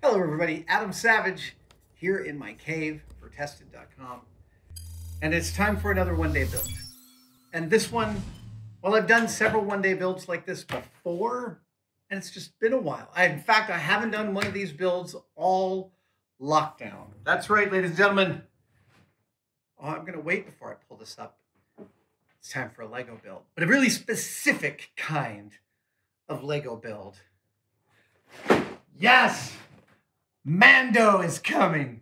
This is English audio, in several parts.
Hello everybody, Adam Savage here in my cave for tested.com, and it's time for another one-day build. And this one, well, I've done several one-day builds like this before, and it's just been a while. In fact, I haven't done one of these builds all lockdown. That's right, ladies and gentlemen. Oh, I'm gonna wait before I pull this up. It's time for a Lego build, but a really specific kind of Lego build. Yes! Mando is coming.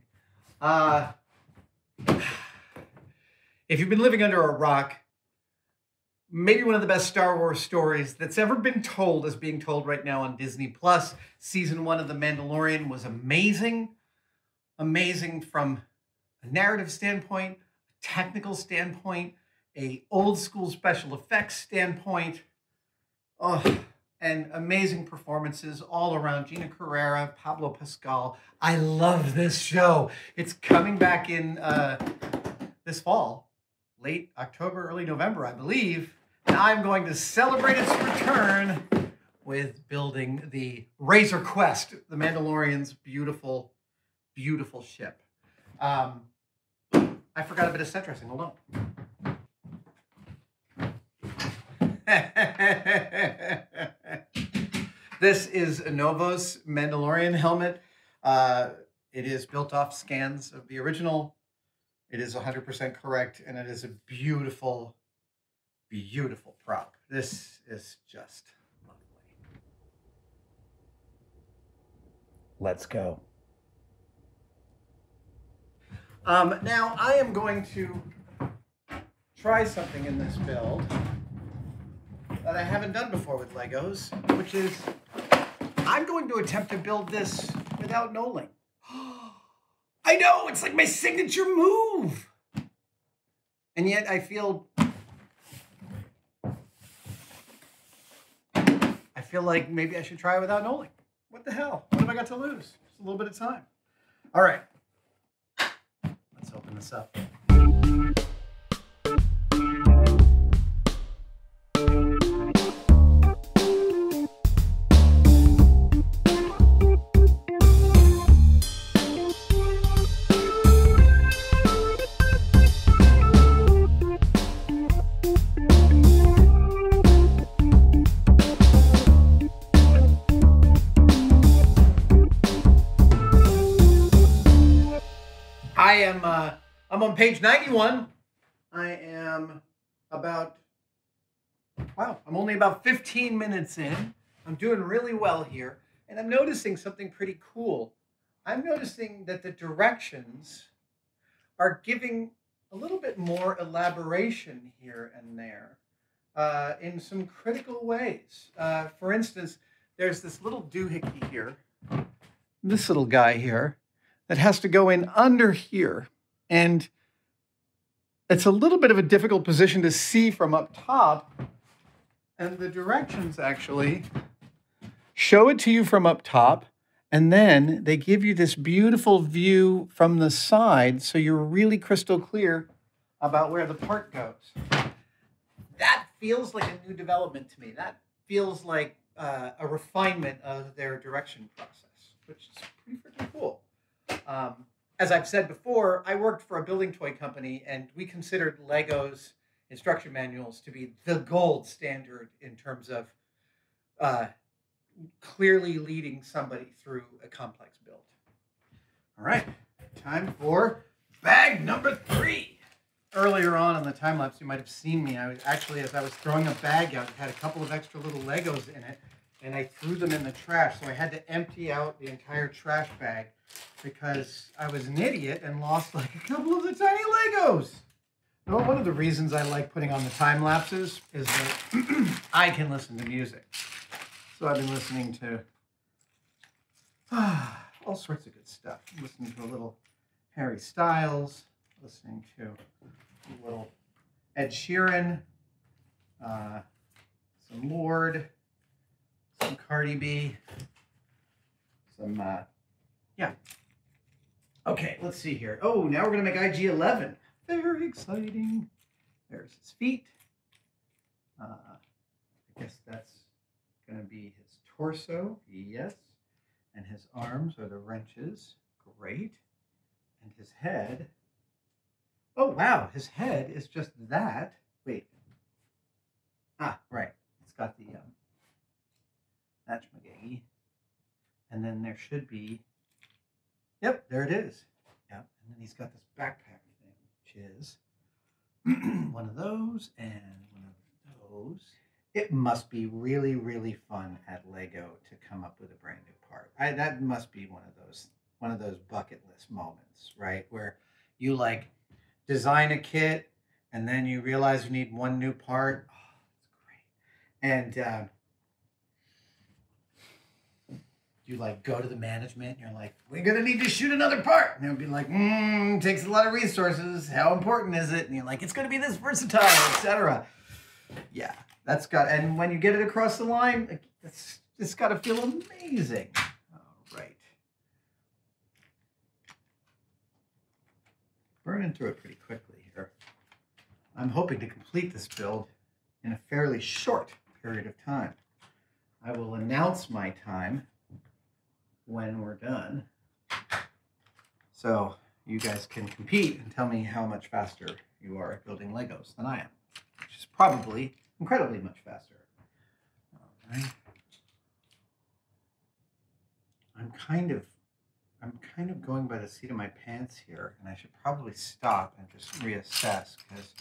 If you've been living under a rock, maybe one of the best Star Wars stories that's ever been told is being told right now on Disney Plus. Season 1 of The Mandalorian was amazing. Amazing from a narrative standpoint, a technical standpoint, a old school special effects standpoint. Oh, and amazing performances all around. Gina Carrera, Pablo Pascal. I love this show. It's coming back in this fall, late October, early November, I believe. And I'm going to celebrate its return with building the Razor Crest, the Mandalorian's beautiful, beautiful ship. I forgot a bit of set dressing. Hold on. This is Novo's Mandalorian Helmet. It is built off scans of the original. It is 100% correct, and it is a beautiful, beautiful prop. This is just lovely. Let's go. Now, I am going to try something in this build that I haven't done before with Legos, which is I'm going to attempt to build this without knolling. I know, it's like my signature move. And yet I feel like maybe I should try it without knolling. What the hell? What have I got to lose? Just a little bit of time. All right. Let's open this up. I'm on page 91. I am about, wow, I'm only about 15 minutes in. I'm doing really well here. And I'm noticing something pretty cool. I'm noticing that the directions are giving a little bit more elaboration here and there in some critical ways. For instance, there's this little doohickey here, this little guy here, that has to go in under here. And it's a little bit of a difficult position to see from up top. And the directions actually show it to you from up top. And then they give you this beautiful view from the side. So you're really crystal clear about where the part goes. That feels like a new development to me. That feels like a refinement of their direction process, which is pretty freaking cool. As I've said before, I worked for a building toy company, and we considered Lego's instruction manuals to be the gold standard in terms of clearly leading somebody through a complex build. All right, time for bag number 3. Earlier on in the time lapse, you might have seen me. I was actually, as I was throwing a bag out, it had a couple of extra little Legos in it, and I threw them in the trash. So I had to empty out the entire trash bag because I was an idiot and lost like a couple of the tiny Legos. Well, one of the reasons I like putting on the time lapses is that I can listen to music. So I've been listening to all sorts of good stuff. I'm listening to a little Harry Styles, listening to a little Ed Sheeran, some Lorde, some Cardi B, some, yeah. Okay, let's see here. Oh, now we're going to make IG-11. Very exciting. There's his feet. I guess that's going to be his torso. Yes. And his arms are the wrenches. Great. And his head. Oh, wow. His head is just that. Wait. Ah, right. It's got the matchmagegi. And then there should be. Yep, there it is. Yep. And then he's got this backpack thing, which is one of those and one of those. It must be really, really fun at Lego to come up with a brand new part. That must be one of those bucket list moments, right? Where you like design a kit and then you realize you need one new part. Oh, that's great. And you like go to the management and you're like, we're gonna need to shoot another part. And they'll be like, takes a lot of resources. How important is it? And you're like, it's gonna be this versatile, etc. Yeah, that's got, and when you get it across the line, it's gotta feel amazing. All right. Burning through it pretty quickly here. I'm hoping to complete this build in a fairly short period of time. I will announce my time when we're done, so you guys can compete and tell me how much faster you are at building Legos than I am, which is probably incredibly much faster. All right. I'm kind of going by the seat of my pants here, and I should probably stop and just reassess because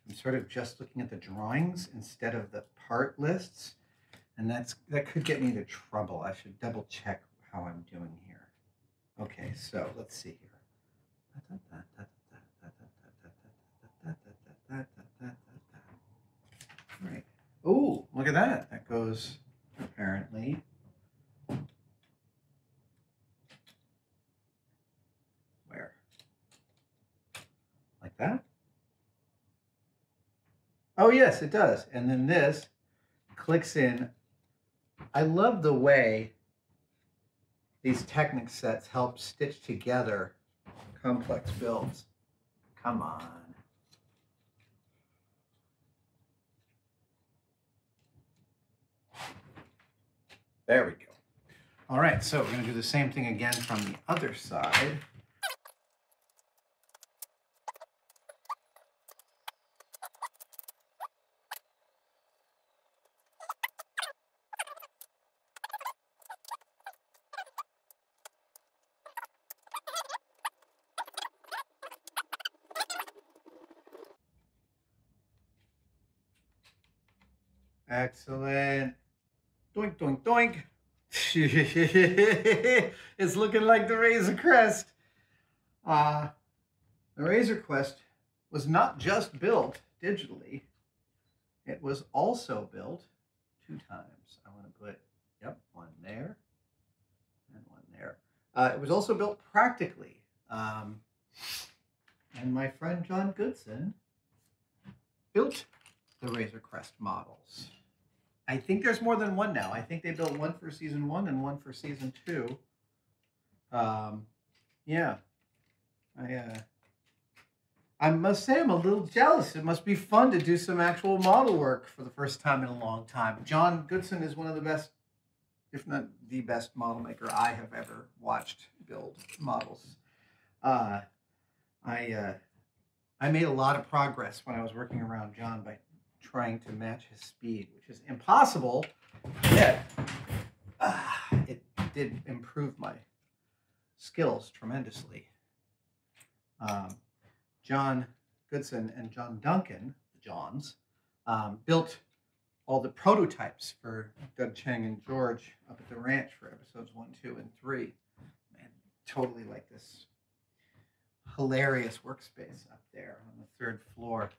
I'm sort of just looking at the drawings instead of the part lists, and that could get me into trouble. I should double check how I'm doing here. Okay, so let's see here. Right. Oh, look at that. That goes apparently. Where? Like that? Oh, yes, it does. And then this clicks in. I love the way these Technic sets help stitch together complex builds. Come on. There we go. All right, so we're going to do the same thing again from the other side. Excellent. Doink, doink, doink. It's looking like the Razor Crest. The Razor Crest was not just built digitally. It was also built 2 times. I want to put, yep, one there and one there. It was also built practically. And my friend John Goodson built the Razor Crest models. I think there's more than one now. I think they built one for season 1 and one for season 2. Yeah. I must say I'm a little jealous. It must be fun to do some actual model work for the first time in a long time. John Goodson is one of the best, if not the best model maker I have ever watched build models. I made a lot of progress when I was working around John by trying to match his speed, which is impossible, yet it did improve my skills tremendously. John Goodson and John Duncan, the Johns, built all the prototypes for Doug Chang and George up at the ranch for episodes 1, 2, and 3. Man, totally like this hilarious workspace up there on the 3rd floor.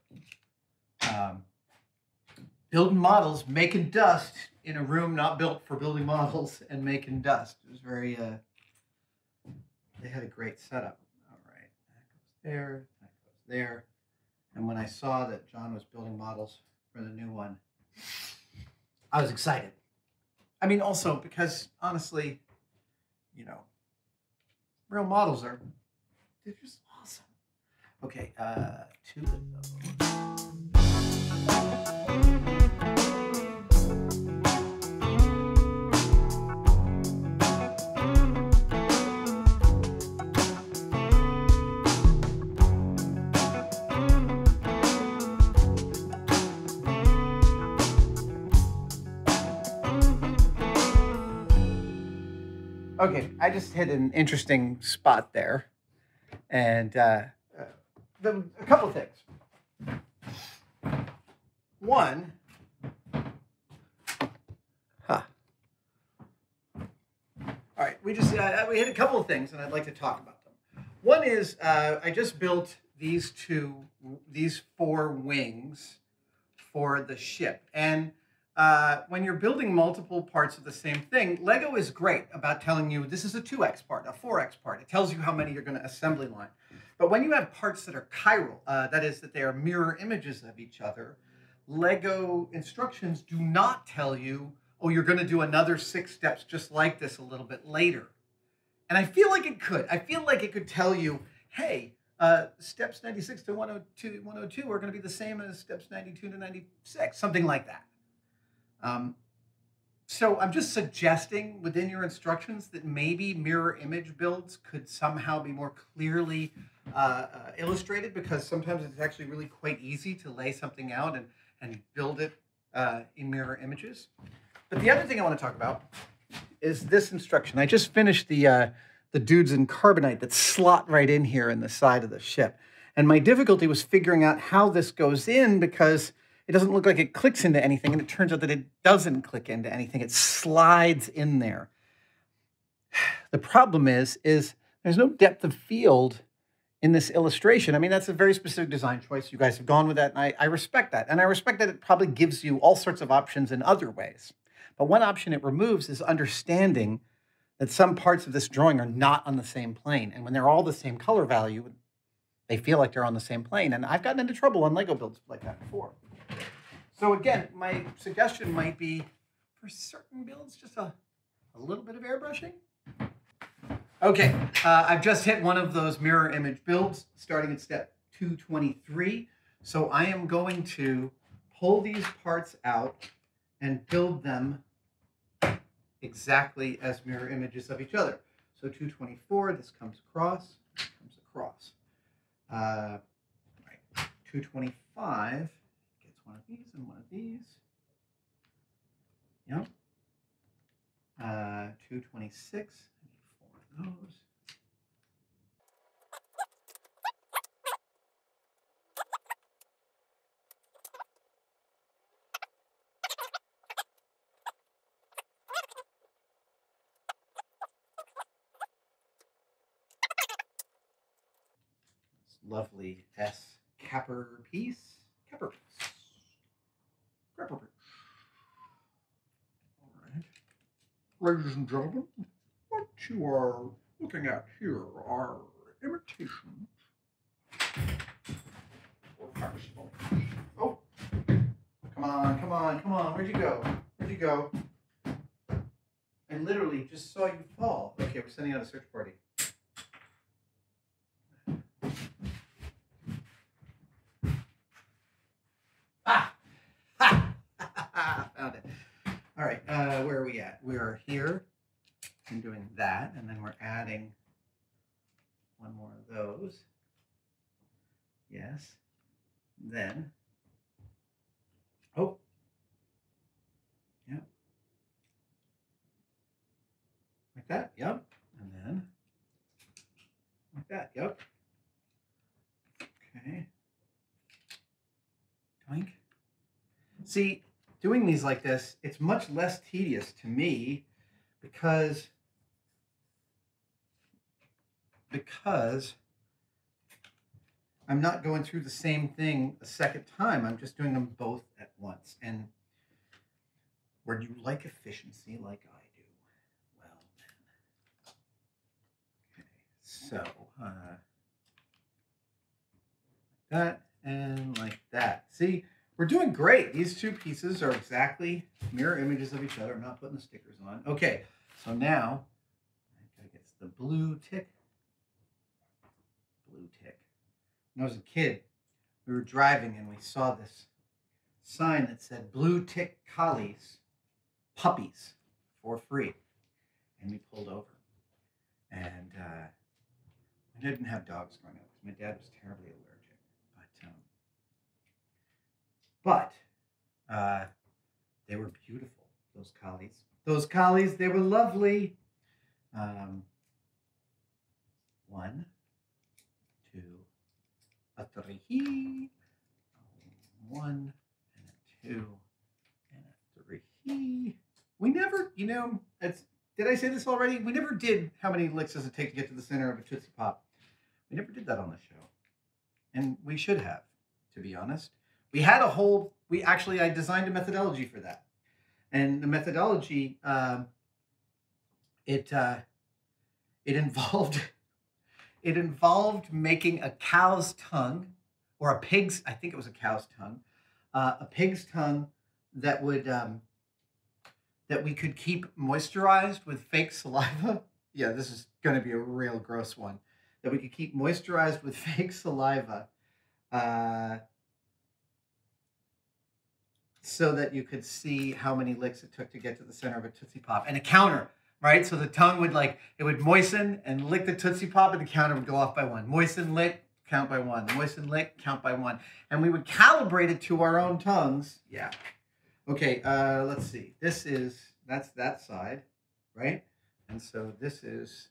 Building models, making dust in a room not built for building models and making dust. It was very, they had a great setup. All right, that goes there, that goes there. And when I saw that John was building models for the new one, I was excited. I mean, also because honestly, you know, real models they're just awesome. Okay, 2 of those. Okay, I just hit an interesting spot there. And a couple of things. One, all right, we hit a couple of things, and I'd like to talk about them. One is I just built these four wings for the ship, and when you're building multiple parts of the same thing, Lego is great about telling you this is a 2x part, a 4x part. It tells you how many you're going to assembly line. But when you have parts that are chiral, that is, that they are mirror images of each other, Lego instructions do not tell you, oh, you're going to do another 6 steps just like this a little bit later. And I feel like it could. I feel like it could tell you, hey, steps 96 to 102 are going to be the same as steps 92 to 96, something like that. So I'm just suggesting within your instructions that maybe mirror image builds could somehow be more clearly illustrated, because sometimes it's actually really quite easy to lay something out and build it in mirror images. But the other thing I want to talk about is this instruction. I just finished the dudes in carbonite that slot right in here in the side of the ship. And my difficulty was figuring out how this goes in, because it doesn't look like it clicks into anything, and it turns out that it doesn't click into anything. It slides in there. The problem is there's no depth of field in this illustration. I mean, that's a very specific design choice. You guys have gone with that, and I respect that. And I respect that it probably gives you all sorts of options in other ways. But one option it removes is understanding that some parts of this drawing are not on the same plane. And when they're all the same color value, they feel like they're on the same plane. And I've gotten into trouble on Lego builds like that before. So again, my suggestion might be, for certain builds, just a little bit of airbrushing. Okay, I've just hit one of those mirror image builds, starting at step 223. So I am going to pull these parts out and build them exactly as mirror images of each other. So 224, this comes across, this comes across. Right, 225. One of these and one of these. Yep. 226. I need 4 of those. This lovely S capper piece. Capper piece. All right. Ladies and gentlemen, what you are looking at here are imitations or facsimile. Oh, come on. Where'd you go? I literally just saw you fall. Okay, we're sending out a search party. Found it. All right, where are we at? We are here and doing that, and then we're adding one more of those. Yes. Then, oh, yep. Like that, yep. And then, like that, yep. Okay. Doink. See, doing these like this, it's much less tedious to me because I'm not going through the same thing a second time. I'm just doing them both at once. And where you like efficiency like I do, well then. Okay, so like that and like that. See? We're doing great. These two pieces are exactly mirror images of each other. I'm not putting the stickers on. Okay, so now I gotta get the blue tick. Blue tick. When I was a kid, we were driving and we saw this sign that said blue tick collies, puppies for free. And we pulled over. And we didn't have dogs growing up because my dad was terribly allergic. But they were beautiful, those collies. Those collies, they were lovely. 1, 2, a 3, 1, and a 2, and a 3. We never, you know, did I say this already? We never did how many licks does it take to get to the center of a Tootsie Pop. We never did that on the show. And we should have, to be honest. We had a whole, I designed a methodology for that. And the methodology, it involved making a cow's tongue, or a pig's, I think it was a cow's tongue, a pig's tongue that would, that we could keep moisturized with fake saliva. Yeah, this is going to be a real gross one. That we could keep moisturized with fake saliva, so that you could see how many licks it took to get to the center of a Tootsie Pop. And a counter, right? So the tongue would it would moisten and lick the Tootsie Pop, and the counter would go off by 1. Moisten, lick, count by 1. Moisten, lick, count by 1. And we would calibrate it to our own tongues. Yeah. Okay, let's see. That's that side, right? And so this is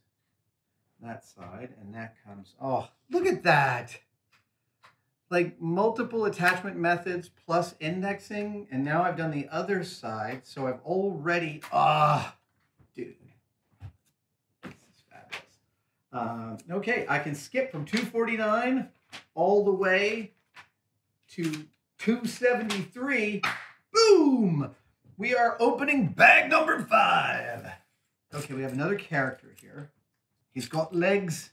that side, and that comes, oh, look at that. Like multiple attachment methods plus indexing, and now I've done the other side, so I've already, dude, this is fabulous. Okay, I can skip from 249 all the way to 273. Boom! We are opening bag number 5. Okay, we have another character here. He's got legs.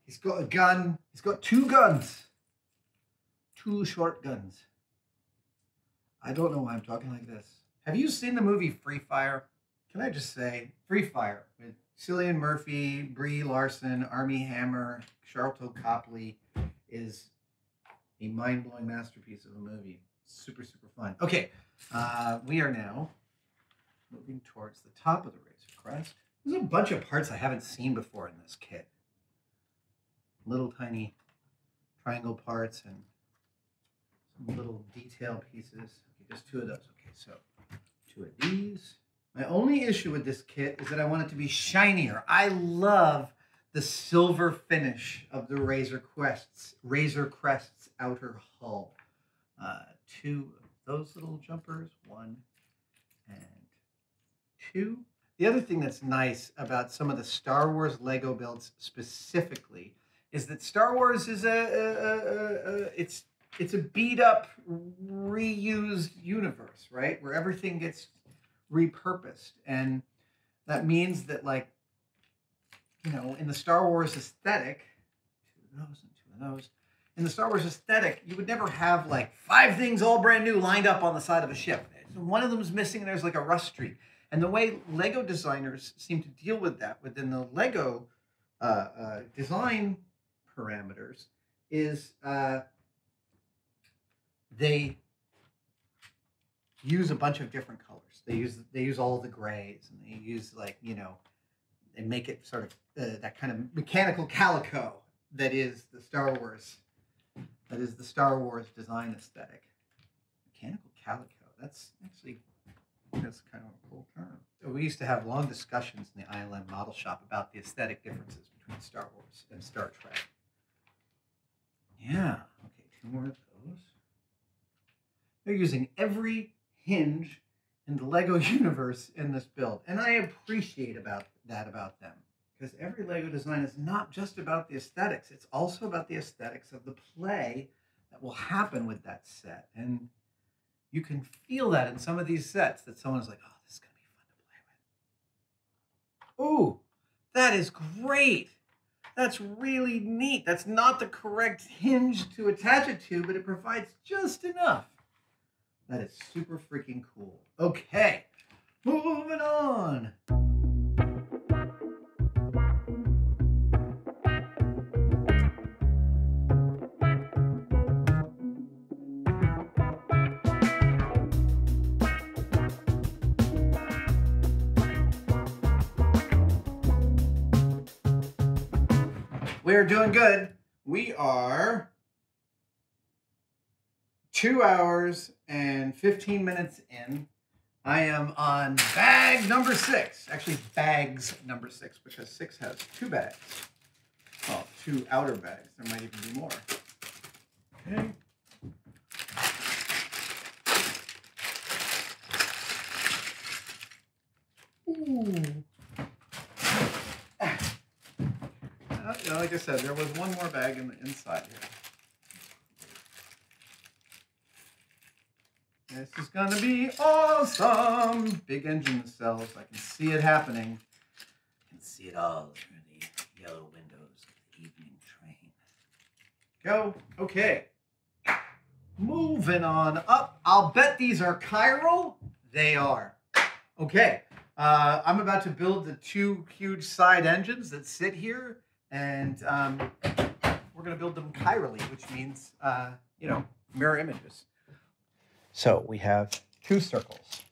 He's got a gun. He's got 2 guns. 2 short guns. I don't know why I'm talking like this. Have you seen the movie Free Fire? Can I just say, Free Fire with Cillian Murphy, Brie Larson, Armie Hammer, Charlton Copley is a mind-blowing masterpiece of a movie. Super, super fun. Okay, we are now moving towards the top of the Razor Crest. There's a bunch of parts I haven't seen before in this kit. Little tiny triangle parts and some little detail pieces. Okay, just 2 of those. Okay, so 2 of these. My only issue with this kit is that I want it to be shinier. I love the silver finish of the Razor Crest's outer hull. 2 of those little jumpers, 1 and 2. The other thing that's nice about some of the Star Wars Lego builds specifically is that Star Wars is it's a beat up, reused universe, right? Where everything gets repurposed. And that means that, like, you know, in the Star Wars aesthetic, 2 of those and 2 of those, in the Star Wars aesthetic, you would never have like 5 things all brand new lined up on the side of a ship. One of them is missing and there's like a rust streak. And the way Lego designers seem to deal with that within the Lego design parameters is they use a bunch of different colors. They use all the grays, and they use, like, you know, they make it sort of that kind of mechanical calico that is the Star Wars design aesthetic. Mechanical calico. That's kind of a cool term. So we used to have long discussions in the ILM model shop about the aesthetic differences between Star Wars and Star Trek. Yeah. Okay, 2 more of those. They're using every hinge in the Lego universe in this build, and I appreciate about them, because every Lego design is not just about the aesthetics. It's also about the aesthetics of the play that will happen with that set. And you can feel that in some of these sets, that someone's like, oh, this is going to be fun to play with. Ooh, that is great. That's really neat. That's not the correct hinge to attach it to, but it provides just enough. That is super freaking cool. Okay, moving on. We're doing good. We are 2 hours and 15 minutes in. I am on bag number 6. Actually, bags number 6, because 6 has 2 bags. Well, 2 outer bags. There might even be more. Okay. Ooh. Like I said, there was one more bag in the inside here. This is going to be awesome. Big engine nacelles. I can see it happening. I can see it all through the yellow windows of the evening train. Go. Okay. Moving on up. I'll bet these are chiral. They are. Okay. I'm about to build the 2 huge side engines that sit here. And we're going to build them chirally, which means, you know, mirror images. So we have 2 circles,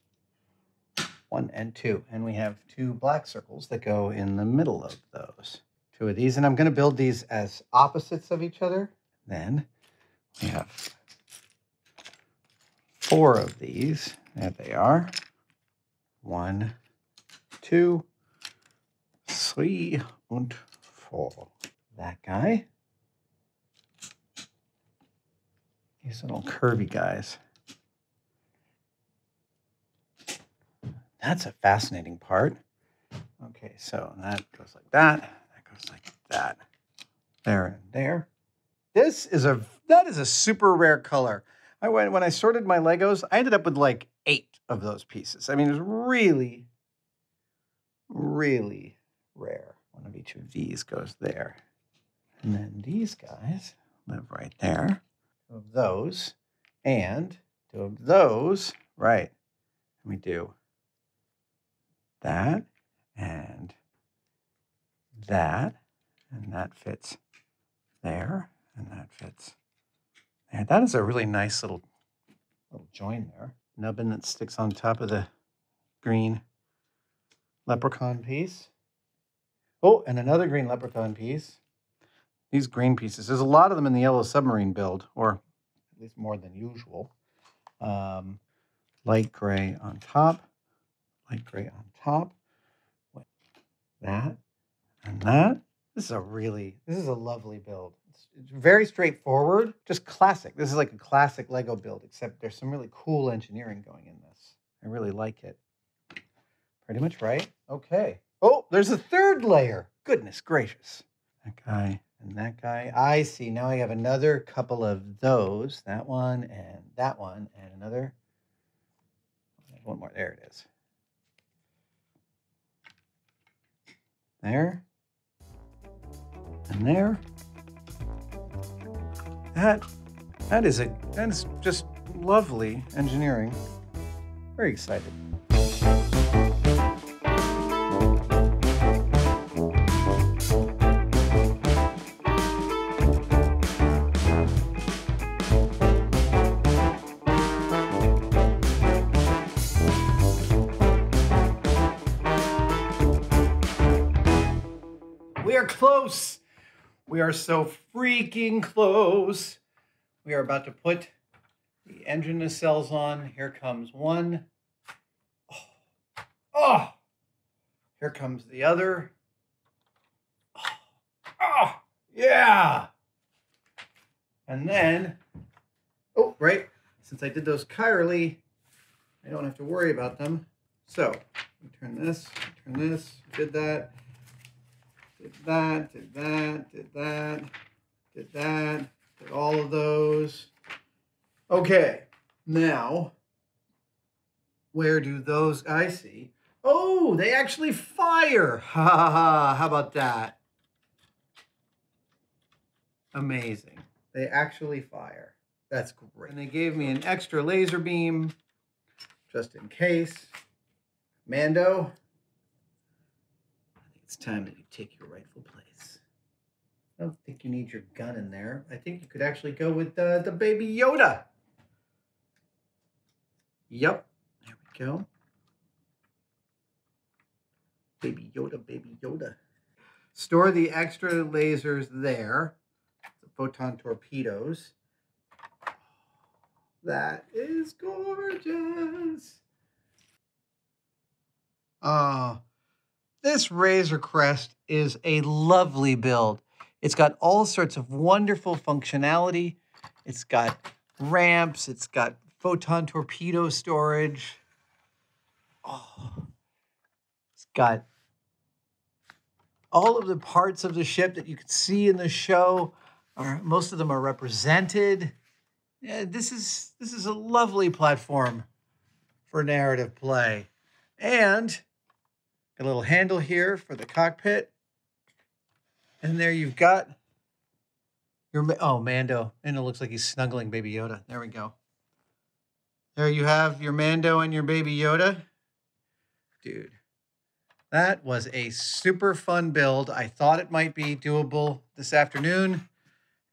1 and 2, and we have 2 black circles that go in the middle of those. 2 of these, and I'm going to build these as opposites of each other. Then we have 4 of these. There they are. 1, 2, 3, and 4. That guy. These little curvy guys. That's a fascinating part. Okay, so that goes like that. That goes like that. There and there. That is a super rare color. When I sorted my Legos, I ended up with like 8 of those pieces. I mean, it was really, really rare. One of each of these goes there. And then these guys live right there. 2 of those and 2 of those. Right. And we do that and that, and that fits there, and that fits there. That is a really nice little join there. Nubbin that sticks on top of the green leprechaun piece. Oh, and another green leprechaun piece. These green pieces, there's a lot of them in the yellow submarine build, or at least more than usual. Light gray on top. Light gray on top, that, and that. This is a lovely build. It's very straightforward, just classic. This is like a classic Lego build, except there's some really cool engineering going in this. I really like it. Pretty much right. Okay. Oh, there's a 3rd layer. Goodness gracious. That guy and that guy. I see. Now I have another couple of those. That one, and another. One more. There it is. There, and there. That is just lovely engineering. Very excited. We are close. We are so freaking close. We are about to put the engine nacelles on. Here comes one. Oh. Here comes the other. Oh, yeah. And then, oh, right. Since I did those chirally, I don't have to worry about them. So, turn this, did that. Did that, did that, did that, did that, did all of those. Okay, now, where do those, I see. Oh, they actually fire. Ha ha ha, how about that? Amazing. They actually fire. That's great. And they gave me an extra laser beam, just in case. Mando. It's time that you take your rightful place. I don't think you need your gun in there. I think you could actually go with the Baby Yoda. Yep, there we go. Baby Yoda, Baby Yoda. Store the extra lasers there. The photon torpedoes. That is gorgeous. Oh, this Razor Crest is a lovely build. It's got all sorts of wonderful functionality. It's got ramps. It's got photon torpedo storage. Oh, it's got all of the parts of the ship that you can see in the show. Most of them are represented. Yeah, this is a lovely platform for narrative play. And a little handle here for the cockpit. And there you've got your, oh, Mando. And it looks like he's snuggling Baby Yoda. There we go. There you have your Mando and your Baby Yoda. Dude, that was a super fun build. I thought it might be doable this afternoon,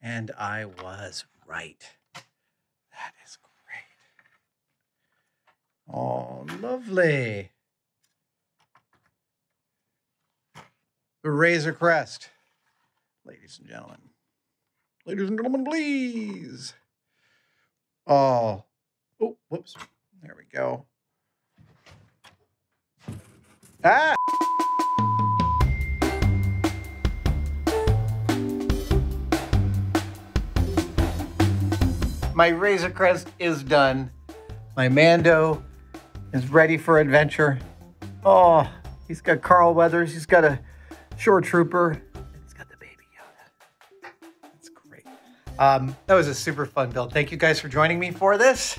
and I was right. That is great. Oh, lovely. The Razor Crest. Ladies and gentlemen. Ladies and gentlemen, please. Oh, whoops. There we go. Ah! My Razor Crest is done. My Mando is ready for adventure. Oh, he's got Carl Weathers. He's got a Shore Trooper. And he's got the Baby Yoda. That's great. That was a super fun build. Thank you guys for joining me for this.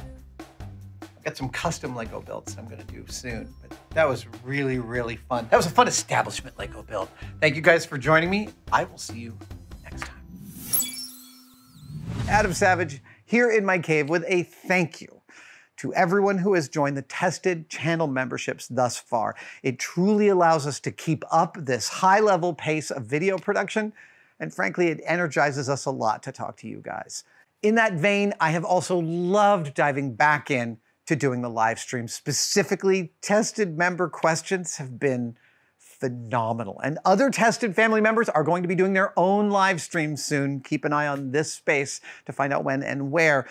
I've got some custom Lego builds I'm going to do soon. But that was really, really fun. That was a fun establishment Lego build. Thank you guys for joining me. I will see you next time. Adam Savage here in my cave with a thank you to everyone who has joined the tested channel memberships thus far. It truly allows us to keep up this high-level pace of video production, and frankly, it energizes us a lot to talk to you guys. In that vein, I have also loved diving back in to doing the live stream. Specifically, tested member questions have been phenomenal. And other tested family members are going to be doing their own live streams soon. Keep an eye on this space to find out when and where.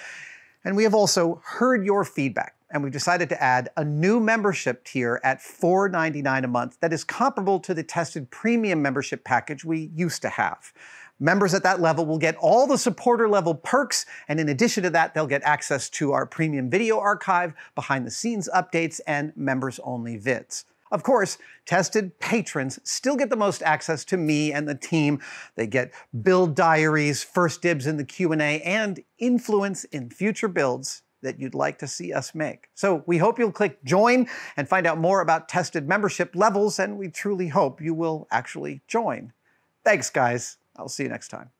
And we have also heard your feedback, and we've decided to add a new membership tier at $4.99 a month that is comparable to the tested premium membership package we used to have. Members at that level will get all the supporter level perks, and in addition to that, they'll get access to our premium video archive, behind the scenes updates, and members only vids. Of course, tested patrons still get the most access to me and the team. They get build diaries, first dibs in the Q&A, and influence in future builds that you'd like to see us make. So we hope you'll click join and find out more about tested membership levels, and we truly hope you will actually join. Thanks, guys. I'll see you next time.